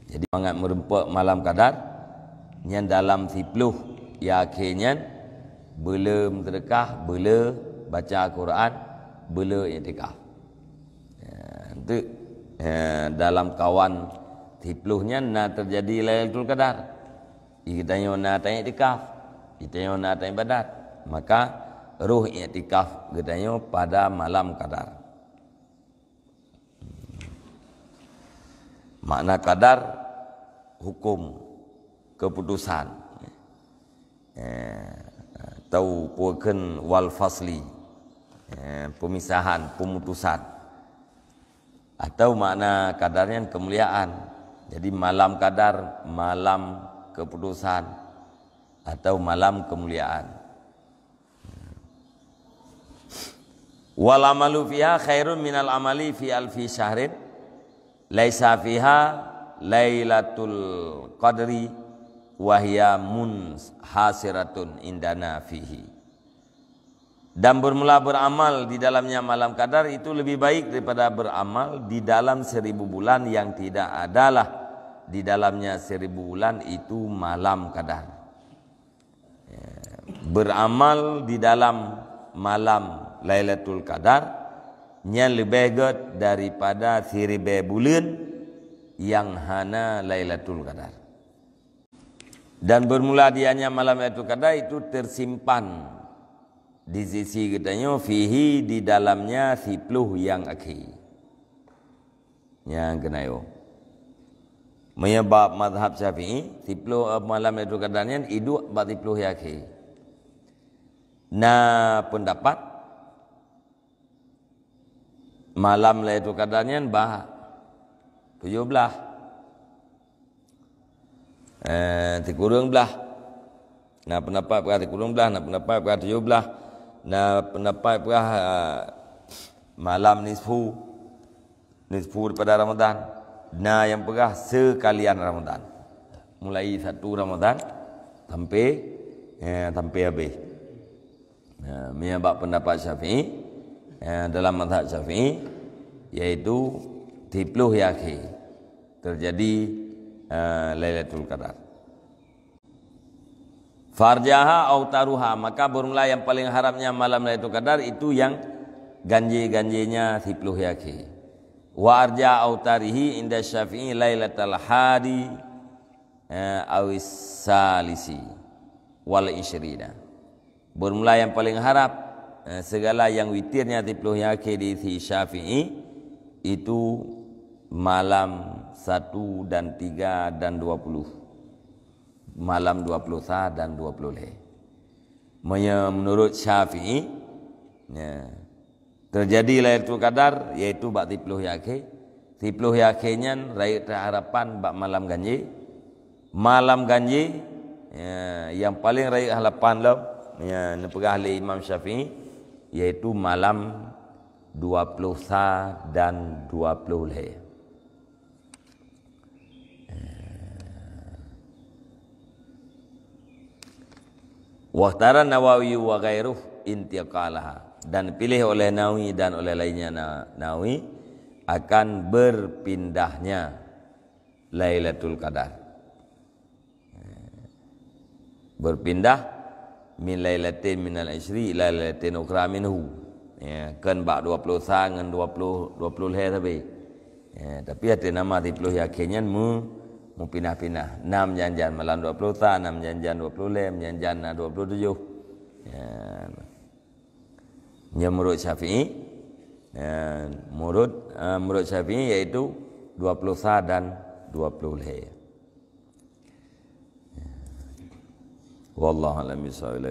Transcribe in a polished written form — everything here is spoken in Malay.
Jadi sangat merempak malam Qadar yang dalam 10 ya akhirnya belum sedekah, belum baca Al-Quran, belum i'tikaf. Itu dalam kawan 10-nya nak terjadi Lailatul Qadar. Kita nak tanya i'tikaf, kita nak tanya ibadat. Maka ruh i'tikaf katanya pada malam Qadar. Makna Qadar hukum keputusan. Tahu puakan wal fasli, pemisahan, pemutusan. Atau makna Qadarnya kemuliaan. Jadi malam Qadar, malam keputusan atau malam kemuliaan. Wal amalu fiha khairun minal amali fi alfi syahrin laisa fiha lailatul qadri wahya munhasiratun indana fihi. Dan bermula beramal di dalamnya malam Qadar itu lebih baik daripada beramal di dalam 1000 bulan yang tidak adalah di dalamnya 1000 bulan itu malam Qadar. Beramal di dalam malam Lailatul Qadar yang lebih baik daripada 1000 bulan yang hana Lailatul Qadar. Dan bermula dianya malam Lailatul Qadar itu tersimpan di sisi katanya fihi di dalamnya 10 yang akhir. Yang kenayo. Menyebab mazhab Syafi'i 10 malam Lailatul Qadarnya itu 40 yang akhir. Nah pendapat malam Lailatul Qadarnya bah 17 dikurang belah. Nah pendapat perkara dikurang belah, nah pendapat perkara 17, nah pendapat perkara malam nisfu daripada Ramadan. Nah yang perkara sekalian Ramadan. Mulai 1 Ramadan sampai habis. Nah, menyebab pendapat Syafi'i dalam mazhab Syafi'i yaitu 10 yang akhir terjadi Lailatul Qadar. Farjaha autaruha, maka bermula yang paling harapnya malam Lailatul Qadar itu yang ganji-ganjinya 10 yang akhir. Wa arja autarihi inda Syafi'i Lailatul Hadi awis salisi wal isyrina. Bermula yang paling harap segala yang witirnya 10 yang akhir di Syafi'i itu malam 1 dan 3 dan 20. Malam 21 dan 20. Menurut Syafi'i terjadi Lailatul Qadar yaitu bak 10 yang akhir. 10 yang akhirnya raya harapan bak malam ganji. Malam ganji yang paling raya harapan lah nepegah oleh Imam Syafi'i yaitu malam 20 dan 20 leh. Wahtara Nawawi wa ghairuh intiqalaha, dan pilih oleh Nawawi dan oleh lainnya Nawawi akan berpindahnya Lailatul Qadar. Berpindah min lailatin minal isri ila lailatin ukhra minhu. Kan bak 20 dengan 20 leh tapi. Tapi ada nama 10 akhirnya mu pindah-pindah. 6 janjan malam 20 6 janjan 20 lem, janjan 27. Yang menurut Syafi'i menurut Syafi'i yaitu 20 dan 20 lem. Wallahu a'lam bishawab.